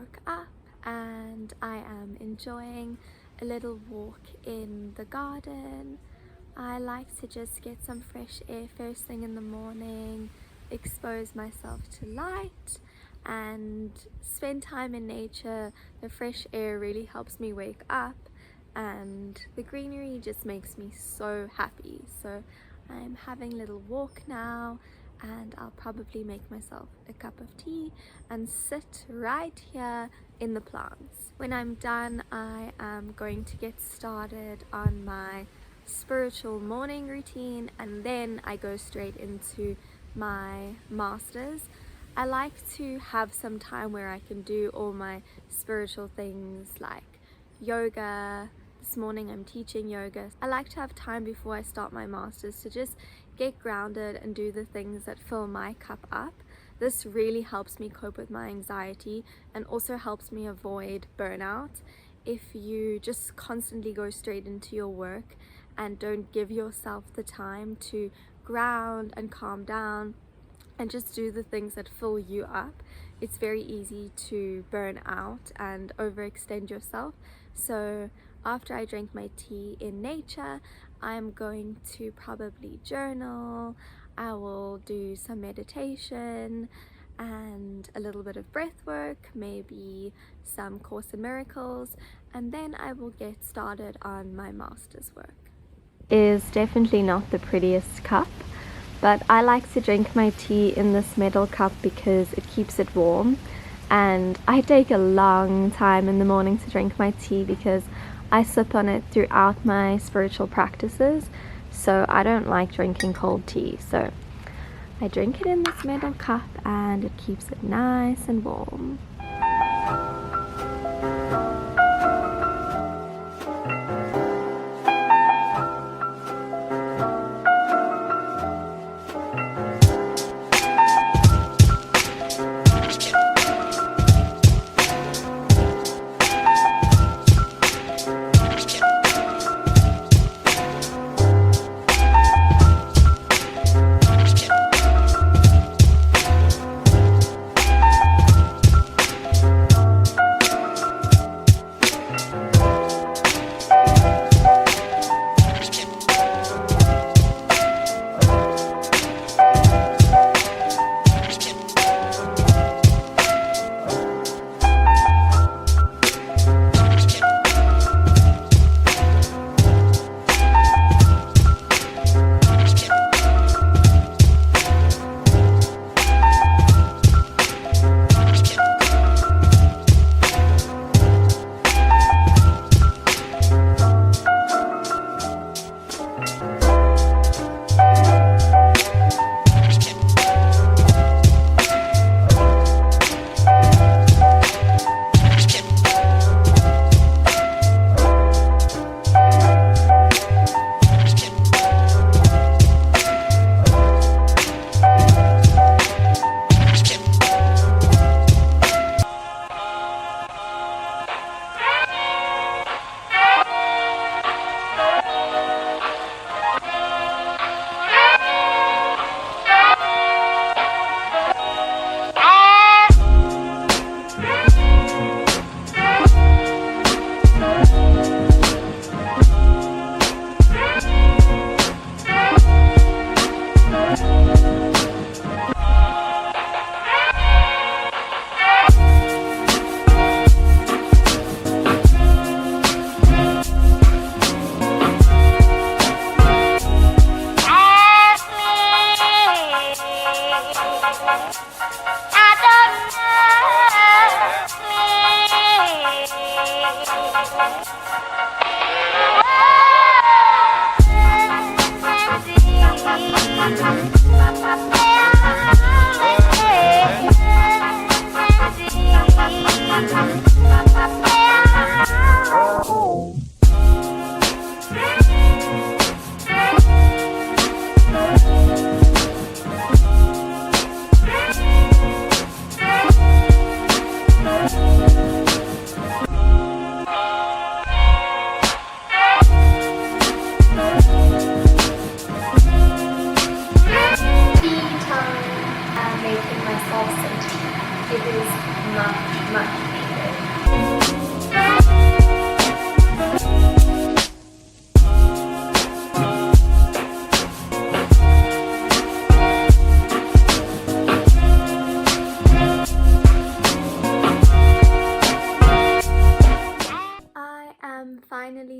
woke up and I am enjoying a little walk in the garden. I like to just get some fresh air first thing in the morning, expose myself to light and spend time in nature. The fresh air really helps me wake up and the greenery just makes me so happy. So I'm having a little walk now and I'll probably make myself a cup of tea and sit right here in the plants. When I'm done, I am going to get started on my spiritual morning routine and then I go straight into my masters. I like to have some time where I can do all my spiritual things like yoga. This morning I'm teaching yoga. I like to have time before I start my masters to just get grounded and do the things that fill my cup up. This really helps me cope with my anxiety and also helps me avoid burnout. If you just constantly go straight into your work and don't give yourself the time to ground and calm down and just do the things that fill you up, it's very easy to burn out and overextend yourself. So after I drink my tea in nature, I'm going to probably journal. I will do some meditation and a little bit of breath work, maybe some Course in Miracles, and then I will get started on my master's work. Is definitely not the prettiest cup, but I like to drink my tea in this metal cup because it keeps it warm, and I take a long time in the morning to drink my tea because I sip on it throughout my spiritual practices, so I don't like drinking cold tea. So I drink it in this metal cup and it keeps it nice and warm.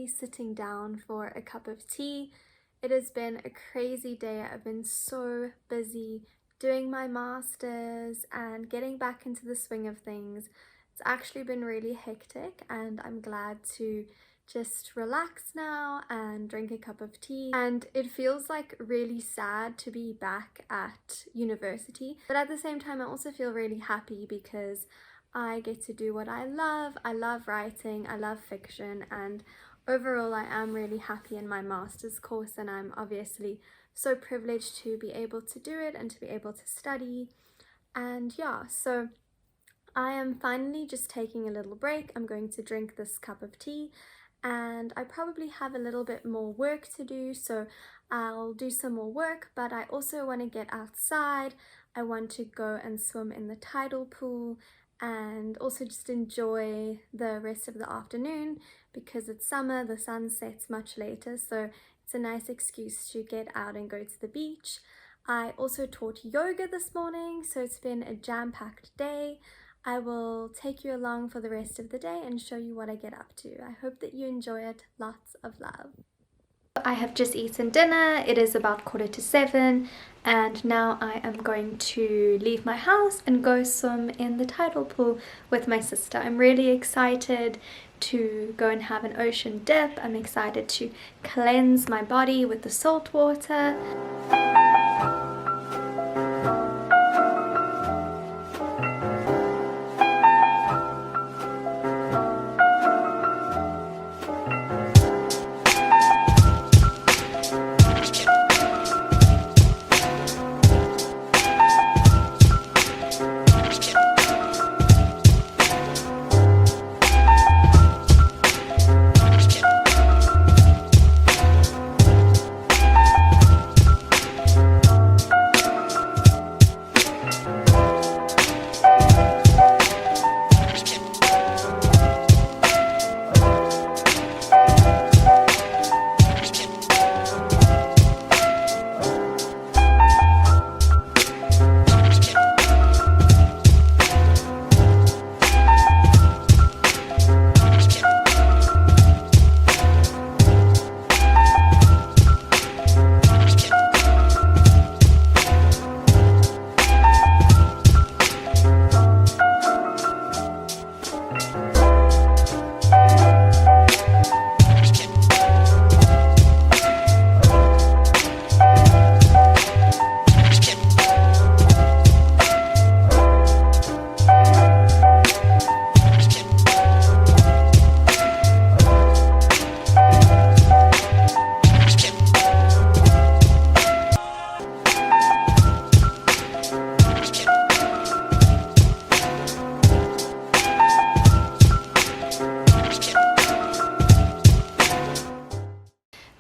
finally sitting down for a cup of tea. It has been a crazy day. I've been so busy doing my masters and getting back into the swing of things. It's actually been really hectic, and I'm glad to just relax now and drink a cup of tea. And it feels like really sad to be back at university, but at the same time I also feel really happy because I get to do what I love. I love writing, I love fiction, and overall I am really happy in my master's course, and I'm obviously so privileged to be able to do it and to be able to study. And yeah, so I am finally just taking a little break. I'm going to drink this cup of tea, and I probably have a little bit more work to do, so I'll do some more work, but I also want to get outside. I want to go and swim in the tidal pool and also just enjoy the rest of the afternoon because it's summer, the sun sets much later, so it's a nice excuse to get out and go to the beach. I also taught yoga this morning, so it's been a jam-packed day. I will take you along for the rest of the day and show you what I get up to. I hope that you enjoy it. Lots of love. I have just eaten dinner. It is about 7:15, and now I am going to leave my house and go swim in the tidal pool with my sister. I'm really excited to go and have an ocean dip. I'm excited to cleanse my body with the salt water.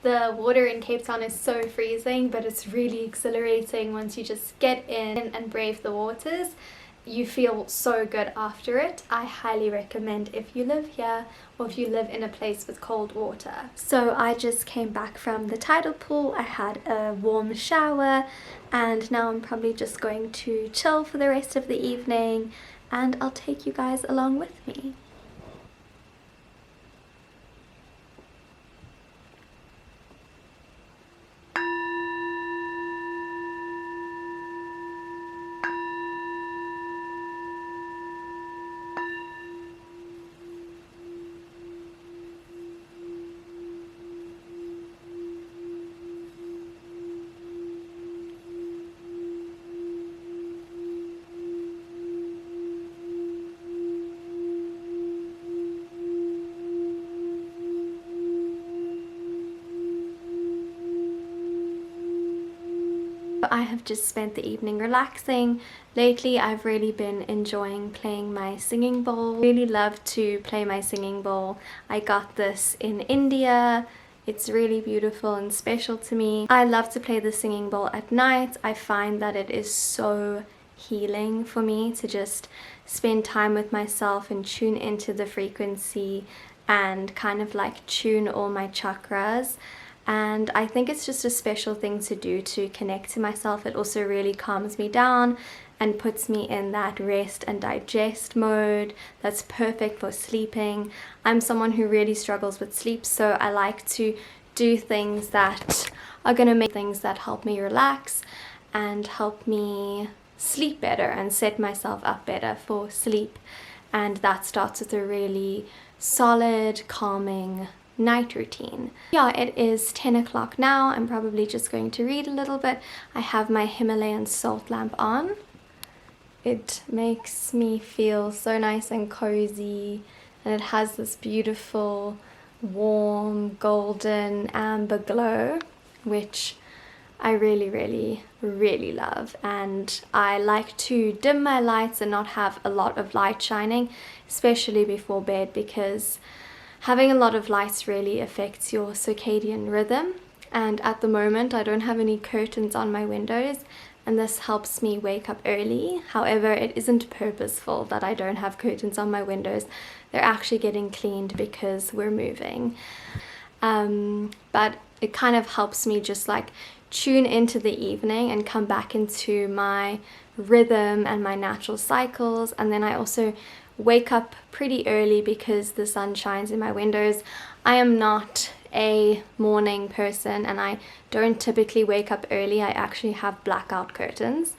The water in Cape Town is so freezing, but it's really exhilarating once you just get in and brave the waters. You feel so good after it. I highly recommend if you live here or if you live in a place with cold water. So I just came back from the tidal pool. I had a warm shower, and now I'm probably just going to chill for the rest of the evening, and I'll take you guys along with me. I have just spent the evening relaxing. Lately I've really been enjoying playing my singing bowl. Really love to play my singing bowl. I got this in India. It's really beautiful and special to me. I love to play the singing bowl at night. I find that it is so healing for me to just spend time with myself and tune into the frequency and kind of like tune all my chakras. And I think it's just a special thing to do to connect to myself. It also really calms me down and puts me in that rest and digest mode that's perfect for sleeping. I'm someone who really struggles with sleep, so I like to do things that are going to make things that help me relax and help me sleep better and set myself up better for sleep. And that starts with a really solid, calming night routine. Yeah, it is 10 o'clock now. I'm probably just going to read a little bit. I have my Himalayan salt lamp on. It makes me feel so nice and cozy, and it has this beautiful warm golden amber glow, which I really love. And I like to dim my lights and not have a lot of light shining, especially before bed, because having a lot of lights really affects your circadian rhythm. And at the moment I don't have any curtains on my windows, and this helps me wake up early. However, it isn't purposeful that I don't have curtains on my windows. They're actually getting cleaned because we're moving. But it kind of helps me just like tune into the evening and come back into my rhythm and my natural cycles. And then I also wake up pretty early because the sun shines in my windows. I am not a morning person and I don't typically wake up early. I actually have blackout curtains,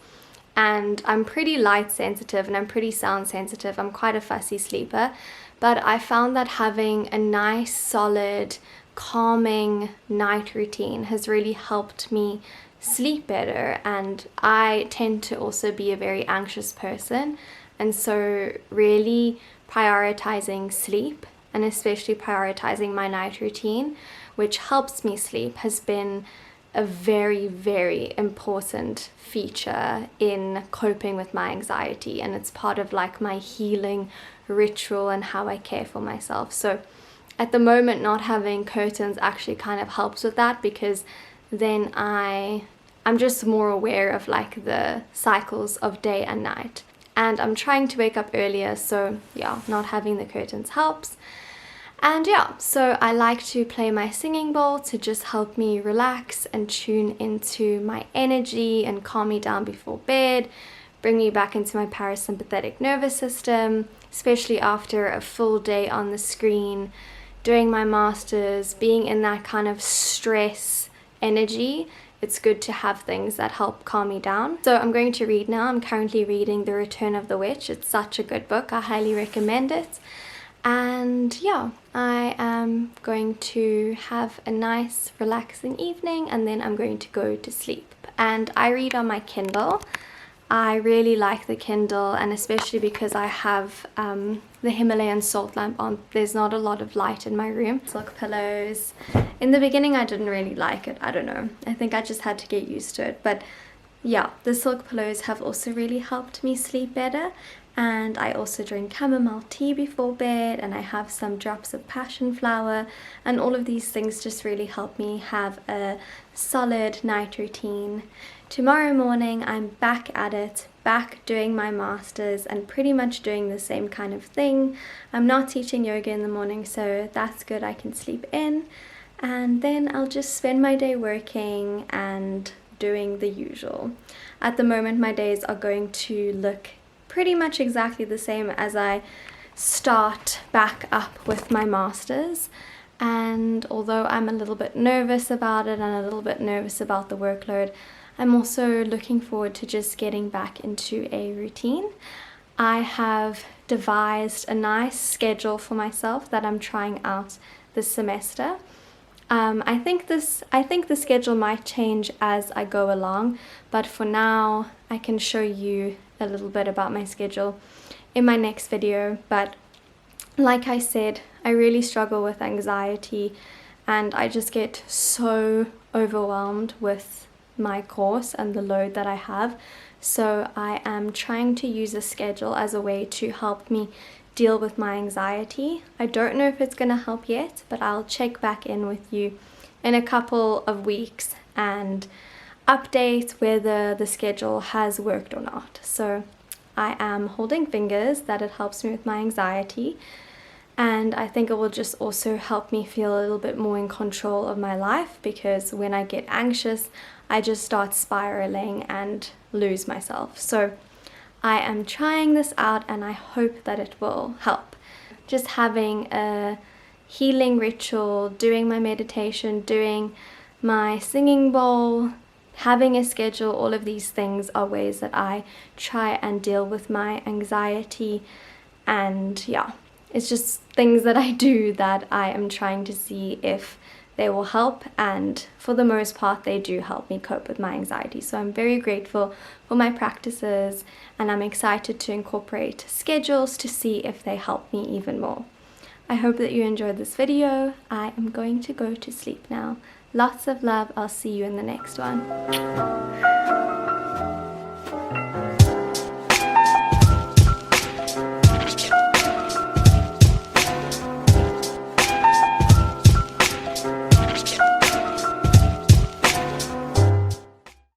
and I'm pretty light sensitive and I'm pretty sound sensitive. I'm quite a fussy sleeper, but I found that having a nice solid calming night routine has really helped me sleep better. And I tend to also be a very anxious person, and so really prioritizing sleep, and especially prioritizing my night routine, which helps me sleep, has been a very important feature in coping with my anxiety, and it's part of like my healing ritual and how I care for myself. So at the moment, not having curtains actually kind of helps with that, because then I'm just more aware of like the cycles of day and night. And I'm trying to wake up earlier, so yeah, not having the curtains helps. And yeah, so I like to play my singing bowl to just help me relax and tune into my energy and calm me down before bed, bring me back into my parasympathetic nervous system, especially after a full day on the screen, doing my masters, being in that kind of stress energy. It's good to have things that help calm me down. So I'm going to read now. I'm currently reading The Return of the Witch. It's such a good book. I highly recommend it. And yeah, I am going to have a nice relaxing evening, and then I'm going to go to sleep. And I read on my Kindle. I really like the Kindle, and especially because I have the Himalayan salt lamp on, there's not a lot of light in my room. Silk pillows. In the beginning I didn't really like it. I don't know. I think I just had to get used to it. But yeah, the silk pillows have also really helped me sleep better. And I also drink chamomile tea before bed, and I have some drops of passion flower, and all of these things just really help me have a solid night routine. Tomorrow morning I'm back at it, back doing my masters and pretty much doing the same kind of thing. I'm not teaching yoga in the morning, so that's good. I can sleep in, and then I'll just spend my day working and doing the usual. At the moment my days are going to look pretty much exactly the same as I start back up with my masters. And although I'm a little bit nervous about it and a little bit nervous about the workload, I'm also looking forward to just getting back into a routine. I have devised a nice schedule for myself that I'm trying out this semester. I think the schedule might change as I go along, but for now I can show you a little bit about my schedule in my next video. But like I said, I really struggle with anxiety, and I just get so overwhelmed with my course and the load that I have. So I am trying to use a schedule as a way to help me deal with my anxiety. I don't know if it's going to help yet, but I'll check back in with you in a couple of weeks and update whether the schedule has worked or not. So I am holding fingers that it helps me with my anxiety, and I think it will just also help me feel a little bit more in control of my life, because when I get anxious I just start spiraling and lose myself. So I am trying this out and I hope that it will help. Just having a healing ritual, doing my meditation, doing my singing bowl, having a schedule, all of these things are ways that I try and deal with my anxiety. And yeah, it's just things that I do that I am trying to see if they will help, and for the most part they do help me cope with my anxiety. So I'm very grateful for my practices, and I'm excited to incorporate schedules to see if they help me even more. I hope that you enjoyed this video. I am going to go to sleep now. Lots of love. I'll see you in the next one.